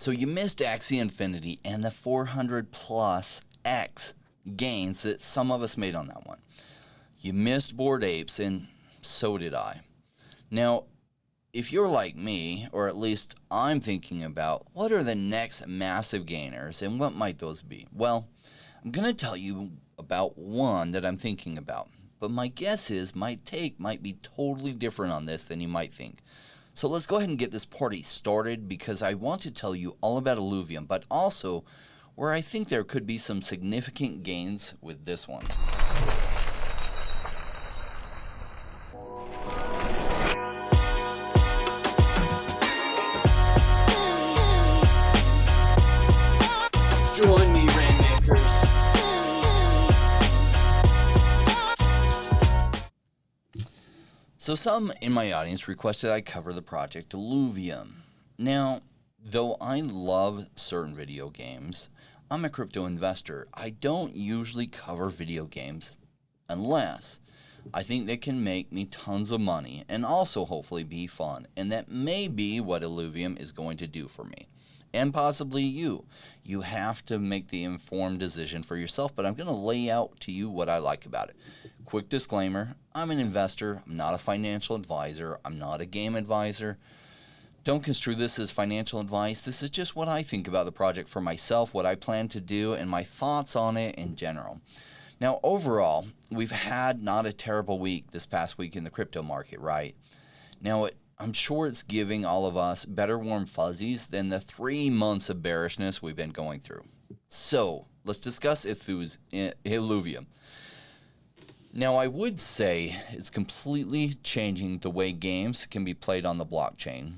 So you missed Axie Infinity and the 400 plus X gains that some of us made on that one. You missed Bored Apes, and so did I. Now, if you're like me, or at least I'm thinking about, what are the next massive gainers and what might those be? Well, I'm going to tell you about one that I'm thinking about, but my guess is my take might be totally different on this than you might think. So let's go ahead and get this party started, because I want to tell you all about Illuvium, but also where I think there could be some significant gains with this one. Join me, Rainmakers. So some in my audience requested I cover the project Illuvium. Now, though I love certain video games, I'm a crypto investor. I don't usually cover video games unless I think they can make me tons of money and also hopefully be fun. And that may be what Illuvium is going to do for me. And possibly you. You have to make the informed decision for yourself, but I'm going to lay out to you what I like about it. Quick disclaimer, I'm an investor. I'm not a financial advisor. I'm not a game advisor. Don't construe this as financial advice. This is just what I think about the project for myself, what I plan to do, and my thoughts on it in general. Now, overall, we've had not a terrible week this past week in the crypto market, right? Now, I'm sure it's giving all of us better warm fuzzies than the 3 months of bearishness we've been going through. So, let's discuss Illuvium. Now, I would say it's completely changing the way games can be played on the blockchain,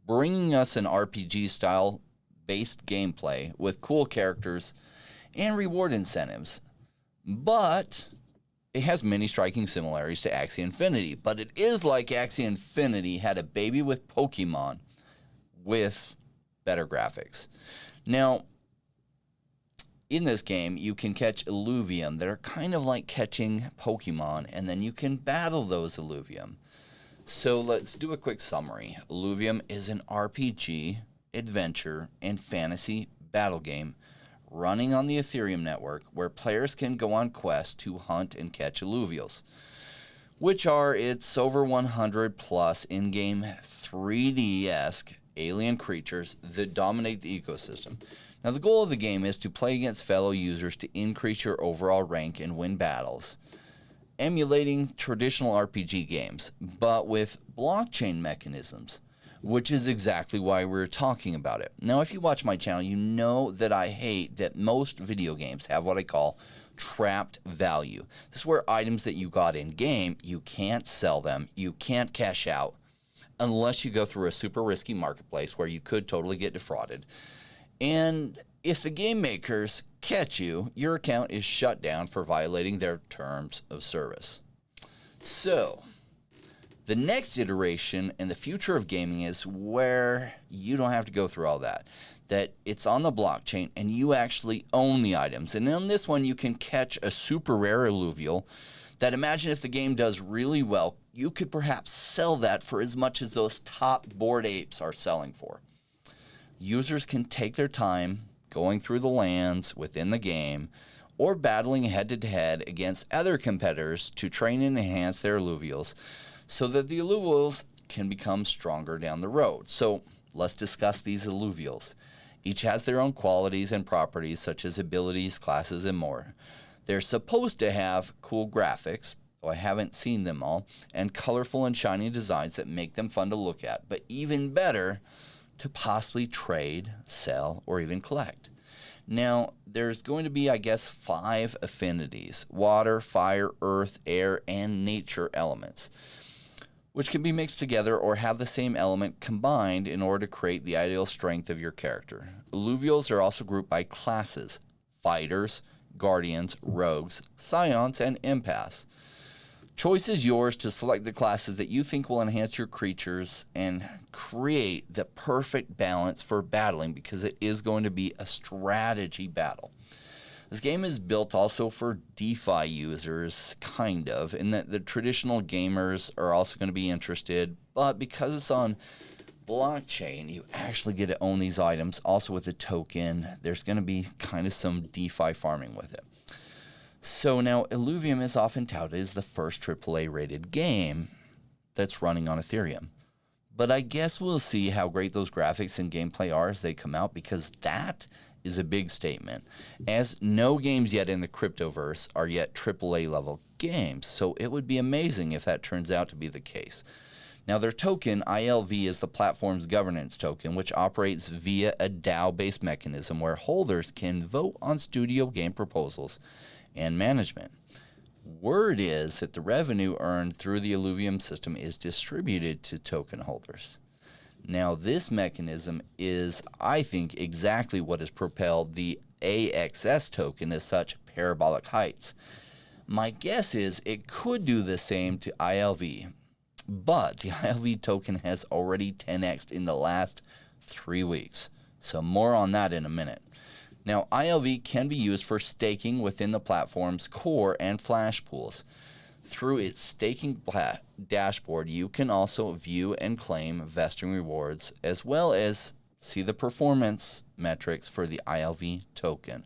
bringing us an RPG-style based gameplay with cool characters and reward incentives. But it has many striking similarities to Axie Infinity, but it is like Axie Infinity had a baby with Pokemon with better graphics. Now, in this game, you can catch Illuvium that are kind of like catching Pokemon, and then you can battle those Illuvium. So let's do a quick summary. Illuvium is an RPG, adventure, and fantasy battle game running on the Ethereum network, where players can go on quests to hunt and catch Illuvials, which are its over 100 plus in-game 3D-esque alien creatures that dominate the ecosystem. Now, the goal of the game is to play against fellow users to increase your overall rank and win battles, emulating traditional RPG games, but with blockchain mechanisms, which is exactly why we're talking about it. Now, if you watch my channel, you know that I hate that most video games have what I call trapped value. This is where items that you got in game, you can't sell them, you can't cash out, unless you go through a super risky marketplace where you could totally get defrauded. And if the game makers catch you, your account is shut down for violating their terms of service. So, the next iteration and the future of gaming is where you don't have to go through all that. That it's on the blockchain and you actually own the items. And on this one, you can catch a super rare Illuvial that, imagine if the game does really well, you could perhaps sell that for as much as those top Bored Apes are selling for. Users can take their time going through the lands within the game or battling head-to-head against other competitors to train and enhance their Illuvials so that the Illuvials can become stronger down the road. So let's discuss these Illuvials. Each has their own qualities and properties such as abilities, classes, and more. They're supposed to have cool graphics, though I haven't seen them all, and colorful and shiny designs that make them fun to look at, but even better, to possibly trade, sell, or even collect. Now, there's going to be, I guess, 5 affinities: water, fire, earth, air, and nature elements, which can be mixed together or have the same element combined in order to create the ideal strength of your character. Illuvials are also grouped by classes: fighters, guardians, rogues, scions, and empaths. Choice is yours to select the classes that you think will enhance your creatures and create the perfect balance for battling, because it is going to be a strategy battle. This game is built also for DeFi users, kind of, in that the traditional gamers are also going to be interested, but because it's on blockchain, you actually get to own these items. Also with the token, there's going to be kind of some DeFi farming with it. So now Illuvium is often touted as the first AAA rated game that's running on Ethereum. But I guess we'll see how great those graphics and gameplay are as they come out, because that is a big statement, as no games yet in the cryptoverse are yet AAA level games. So it would be amazing if that turns out to be the case. Now, their token, ILV, is the platform's governance token, which operates via a DAO-based mechanism where holders can vote on studio game proposals and management. Word is that the revenue earned through the Illuvium system is distributed to token holders. Now, this mechanism is, I think, exactly what has propelled the AXS token to such parabolic heights. My guess is it could do the same to ILV, but the ILV token has already 10x'd in the last 3 weeks. So more on that in a minute. Now, ILV can be used for staking within the platform's core and flash pools. Through its staking dashboard, you can also view and claim vesting rewards, as well as see the performance metrics for the ILV token.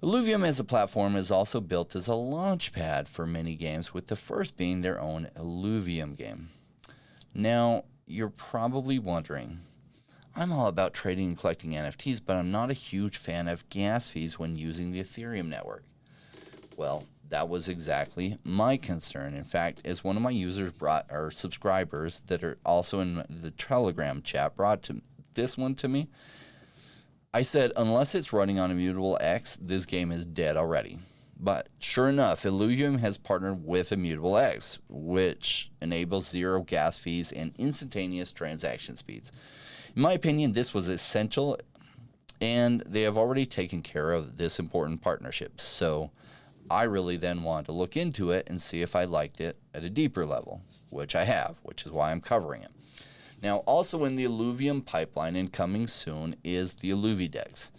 Illuvium as a platform is also built as a launchpad for many games, with the first being their own Illuvium game. Now, you're probably wondering, I'm all about trading and collecting NFTs, but I'm not a huge fan of gas fees when using the Ethereum network. Well, that was exactly my concern. In fact, as one of my users subscribers that are also in the Telegram chat brought this one to me, I said, unless it's running on Immutable X, this game is dead already. But sure enough, Illuvium has partnered with Immutable X, which enables zero gas fees and instantaneous transaction speeds. In my opinion, this was essential, and they have already taken care of this important partnership. So I really then wanted to look into it and see if I liked it at a deeper level, which I have, which is why I'm covering it. Now, also in the Illuvium pipeline and coming soon is the Illuvidex.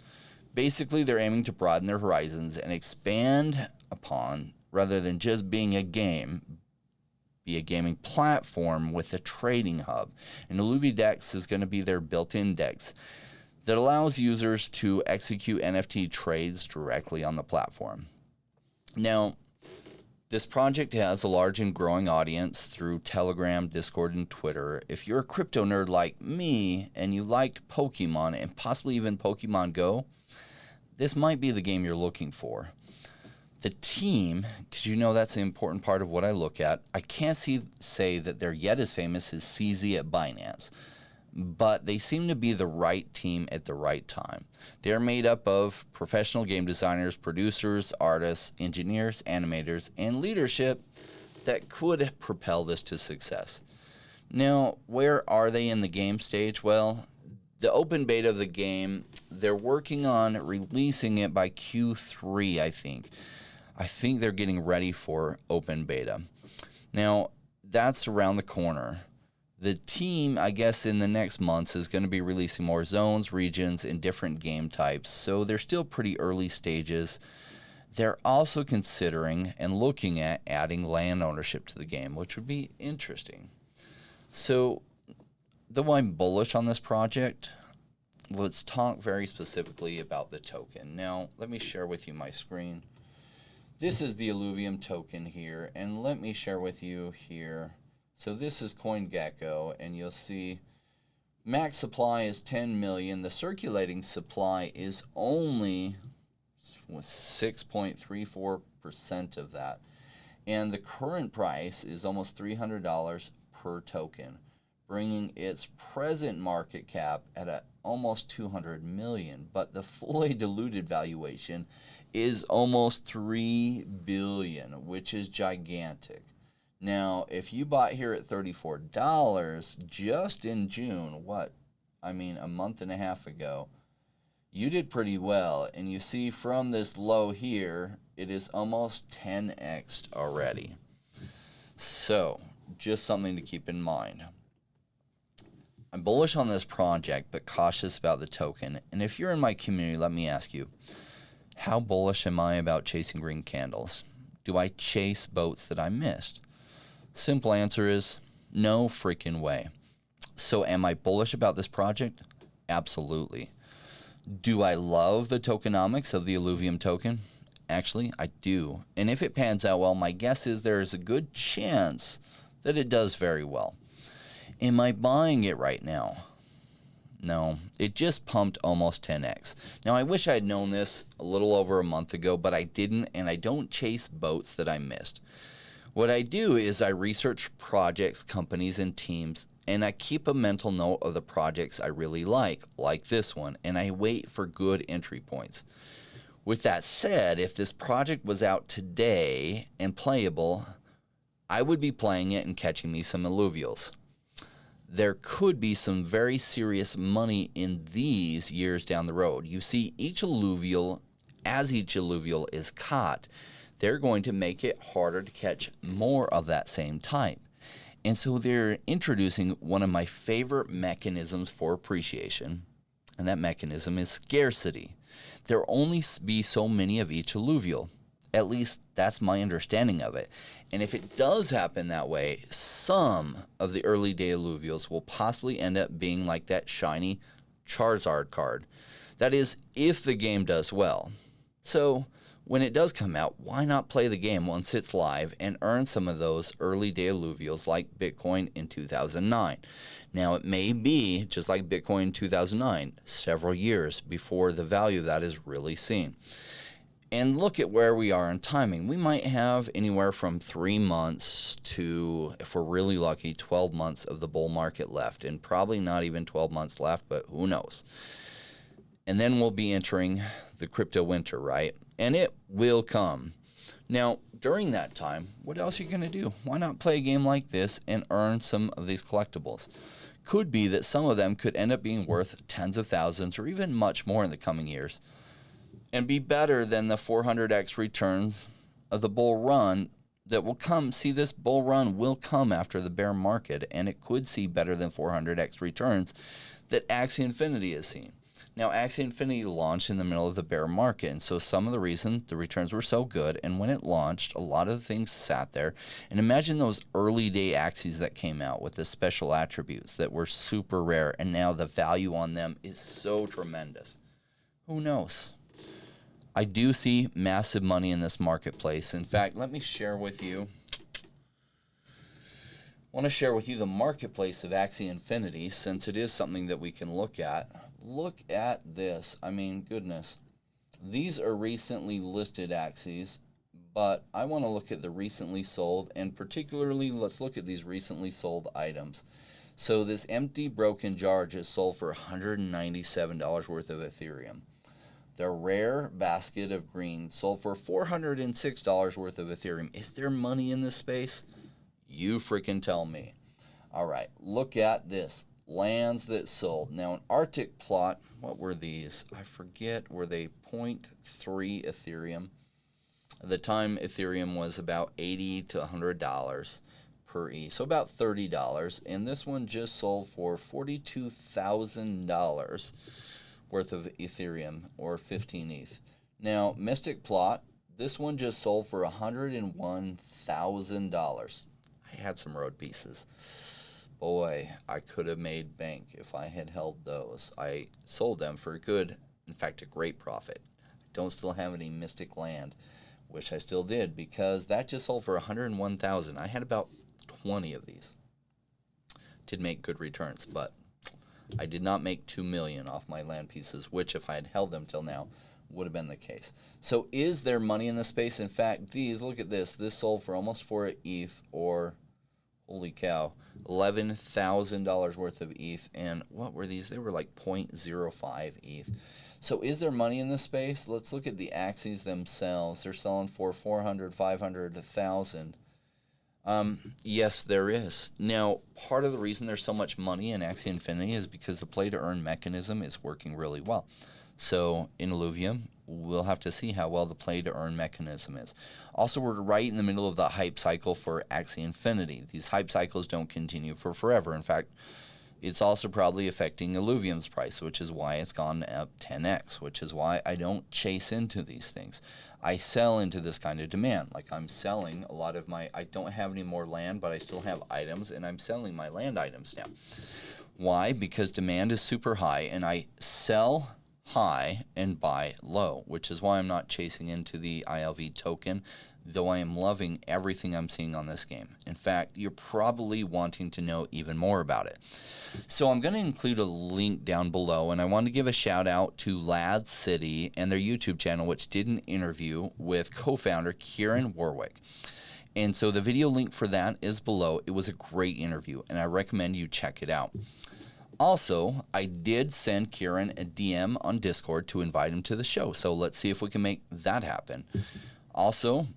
Basically, they're aiming to broaden their horizons and expand upon, rather than just being a game, be a gaming platform with a trading hub. And Illuvidex is going to be their built-in DEX that allows users to execute NFT trades directly on the platform. Now, this project has a large and growing audience through Telegram, Discord, and Twitter. If you're a crypto nerd like me and you liked Pokemon and possibly even Pokemon Go, this might be the game you're looking for. The team, because you know that's the important part of what I look at, I can't say that they're yet as famous as CZ at Binance, but they seem to be the right team at the right time. They're made up of professional game designers, producers, artists, engineers, animators, and leadership that could propel this to success. Now, where are they in the game stage? Well, the open beta of the game, they're working on releasing it by Q3, I think. I think they're getting ready for open beta. Now, that's around the corner. The team, I guess, in the next months is going to be releasing more zones, regions, and different game types. So they're still pretty early stages. They're also considering and looking at adding land ownership to the game, which would be interesting. So, though I'm bullish on this project, let's talk very specifically about the token. Now, let me share with you my screen. This is the Illuvium token here, and let me share with you here. So this is CoinGecko, and you'll see max supply is 10 million. The circulating supply is only 6.34% of that. And the current price is almost $300 per token, bringing its present market cap at almost 200 million. But the fully diluted valuation is almost 3 billion, which is gigantic. Now, if you bought here at $34 just in June, a month and a half ago, you did pretty well. And you see from this low here, it is almost 10x'd already. So, just something to keep in mind. I'm bullish on this project, but cautious about the token. And if you're in my community, let me ask you, how bullish am I about chasing green candles? Do I chase boats that I missed? Simple answer is no freaking way. So am I bullish about this project? Absolutely. Do I love the tokenomics of the Illuvium token? Actually, I do. And if it pans out well, my guess is there is a good chance that it does very well. Am I buying it right now? No, it just pumped almost 10x. Now, I wish I had known this a little over a month ago, but I didn't, and I don't chase boats that I missed. What I do is I research projects, companies, and teams, and I keep a mental note of the projects I really like this one, and I wait for good entry points. With that said, if this project was out today and playable, I would be playing it and catching me some alluvials. There could be some very serious money in these years down the road. You see, each alluvial is caught, they're going to make it harder to catch more of that same type. And so they're introducing one of my favorite mechanisms for appreciation, and that mechanism is scarcity. There'll only be so many of each alluvial. At least that's my understanding of it. And if it does happen that way, some of the early day alluvials will possibly end up being like that shiny Charizard card. That is, if the game does well. So when it does come out, why not play the game once it's live and earn some of those early day alluvials like Bitcoin in 2009? Now, it may be, just like Bitcoin in 2009, several years before the value of that is really seen. And look at where we are in timing. We might have anywhere from 3 months to, if we're really lucky, 12 months of the bull market left. And probably not even 12 months left, but who knows. And then we'll be entering the crypto winter, right? And it will come. Now, during that time, what else are you going to do? Why not play a game like this and earn some of these collectibles? Could be that some of them could end up being worth tens of thousands or even much more in the coming years, and be better than the 400x returns of the bull run that will come. See, this bull run will come after the bear market, and it could see better than 400x returns that Axie Infinity has seen. Now, Axie Infinity launched in the middle of the bear market, and so some of the reason the returns were so good, and when it launched, a lot of the things sat there. And imagine those early day Axies that came out with the special attributes that were super rare, and now the value on them is so tremendous. Who knows? I do see massive money in this marketplace. In fact, let me share with you. I want to share with you the marketplace of Axie Infinity, since it is something that we can look at. Look at this. I mean, goodness. These are recently listed Axies, but I want to look at the recently sold, and particularly let's look at these recently sold items. So this empty broken jar just sold for $197 worth of Ethereum. The rare basket of green sold for $406 worth of Ethereum. Is there money in this space? You freaking tell me. All right, look at this. Lands that sold. Now, an Arctic plot, what were these? I forget. Were they 0.3 Ethereum? At the time, Ethereum was about $80 to $100 per E, so about $30. And this one just sold for $42,000 worth of Ethereum, or 15 ETH. Now, Mystic Plot, this one just sold for $101,000. I had some road pieces. Boy, I could have made bank if I had held those. I sold them for a good, in fact, a great profit. I don't still have any Mystic Land. Wish I still did, because that just sold for $101,000. I had about 20 of these. Did make good returns, but I did not make $2 million off my land pieces, which if I had held them till now would have been the case. So is there money in the space? In fact, these, look at this. This sold for almost 4 ETH, or holy cow, $11,000 worth of ETH. And what were these? They were like 0.05 ETH. So is there money in this space? Let's look at the Axies themselves. They're selling for 400, 500, 1,000. Yes, there is. Now, part of the reason there's so much money in Axie Infinity is because the play-to-earn mechanism is working really well. So in Luvium, we'll have to see how well the play-to-earn mechanism is. Also, we're right in the middle of the hype cycle for Axie Infinity. These hype cycles don't continue for forever. In fact, it's also probably affecting Illuvium's price, which is why it's gone up 10x, which is why I don't chase into these things. I sell into this kind of demand. Like, I'm selling a lot of my, I don't have any more land, but I still have items, and I'm selling my land items now. Why? Because demand is super high, and I sell high and buy low, which is why I'm not chasing into the ILV token, though I am loving everything I'm seeing on this game. In fact, you're probably wanting to know even more about it. So I'm going to include a link down below, and I want to give a shout out to Lad City and their YouTube channel, which did an interview with co-founder Kieran Warwick. And so the video link for that is below. It was a great interview, and I recommend you check it out. Also, I did send Kieran a DM on Discord to invite him to the show, so let's see if we can make that happen. Also,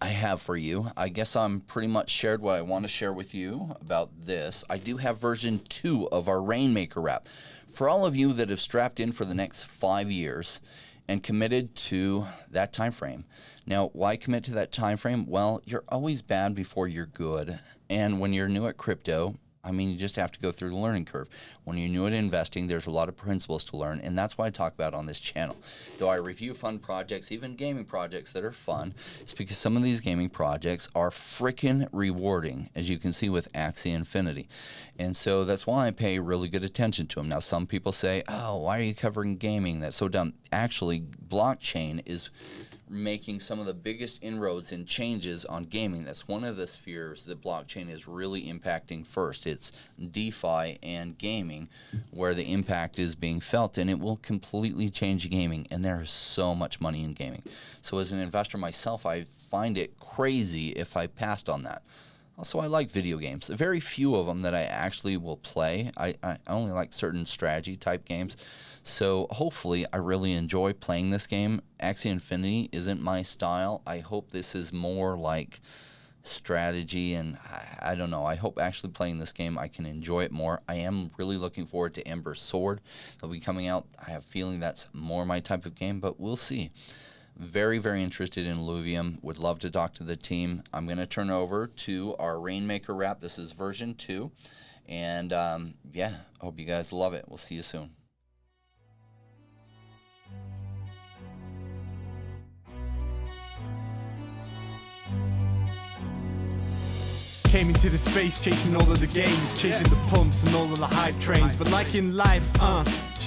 I have for you, I guess I'm pretty much shared what I want to share with you about this. I do have version 2 of our Rainmaker wrap. For all of you that have strapped in for the next 5 years and committed to that time frame. Now, why commit to that time frame? Well, you're always bad before you're good. And when you're new at crypto, I mean, you just have to go through the learning curve. When you're new at investing, there's a lot of principles to learn, and that's what I talk about on this channel. Though I review fun projects, even gaming projects that are fun, it's because some of these gaming projects are freaking rewarding, as you can see with Axie Infinity. And so that's why I pay really good attention to them. Now, some people say, oh, why are you covering gaming? That's so dumb. Actually, blockchain is making some of the biggest inroads and changes on gaming. That's one of the spheres that blockchain is really impacting first. It's DeFi and gaming where the impact is being felt, and it will completely change gaming, and there is so much money in gaming. So as an investor myself, I find it crazy if I passed on that. Also, I like video games. Very few of them that I actually will play. I only like certain strategy type games. So hopefully I really enjoy playing this game. Axie Infinity isn't my style. I hope this is more like strategy, and I don't know. I hope actually playing this game I can enjoy it more. I am really looking forward to Ember's Sword. It'll be coming out. I have a feeling that's more my type of game, but we'll see. Very, very interested in Luvium. Would love to talk to the team. I'm going to turn over to our Rainmaker wrap. This is version 2. And yeah, hope you guys love it. We'll see you soon. Came into the space chasing all of the gains, chasing the pumps and all of the hype trains. But like in life,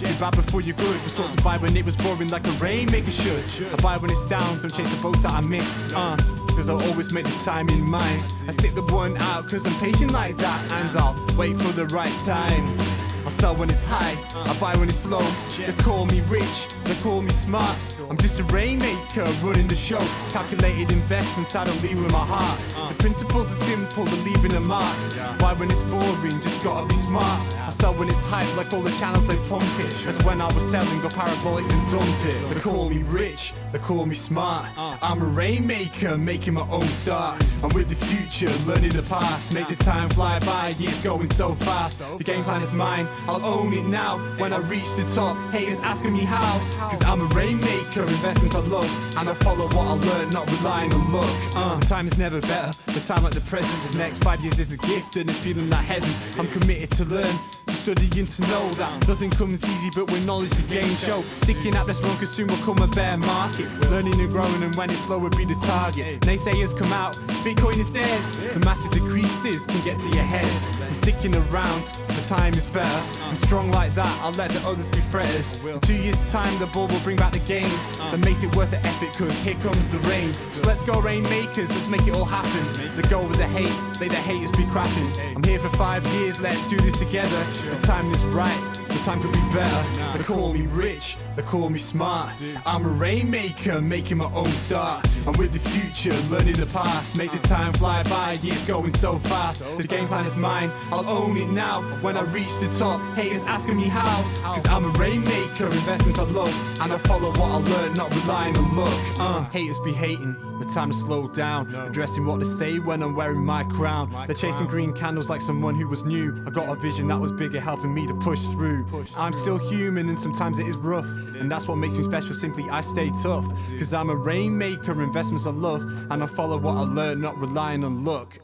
you're bad before you're good. Was taught to buy when it was boring like a rainmaker should. I buy when it's down, don't chase the boats that I miss. Cause I'll always make the time in mind. I sit the one out cause I'm patient like that. And I'll wait for the right time. I sell when it's high, I buy when it's low. They call me rich, they call me smart. I'm just a rainmaker running the show. Calculated investments, I don't lead with my heart. The principles are simple, they're leaving a mark. Why when it's boring, just gotta be smart. I sell when it's hype, like all the channels they pump it. That's when I was selling, go parabolic and dump it. They call me rich, they call me smart. I'm a rainmaker, making my own start. I'm with the future, learning the past. Makes the time fly by, years going so fast. The game plan is mine, I'll own it now. When I reach the top, haters asking me how. Cause I'm a rainmaker, investments I love. And I follow what I learn, not relying on luck. The time is never better, the time like the present. This next 5 years is a gift and it's feeling like heaven. I'm committed to learn, to study and to know that nothing comes easy but with knowledge the game show. Sticking at this wrong, cause soon will come a bear market. Learning and growing, and when it's slow will be the target. Naysayers come out, Bitcoin is dead. The massive decreases can get to your head. I'm sticking around, the time is better. I'm strong like that, I'll let the others be fretters. In 2 years time the bull will bring back the gains. That makes it worth the effort cause here comes the rain. So let's go rainmakers, let's make it all happen. Let go with the hate, let the haters be crapping. I'm here for 5 years, let's do this together. The time is right, the time could be better. They call me rich, they call me smart. I'm a rainmaker, making my own start. I'm with the future, learning the past. Makes the time fly by, years going so fast. This game plan is mine, I'll own it now. When I reach the top, haters asking me how. Cause I'm a rainmaker, investments I love. And I follow what I learn, not relying on luck. Haters be hating, the time to slow down. Addressing what they say when I'm wearing my crown. They're chasing green candles like someone who was new. I got a vision that was bigger, helping me to push through. I'm still human and sometimes it is rough. And that's what makes me special, simply I stay tough. Cause I'm a rainmaker, investments I love. And I follow what I learn, not relying on luck.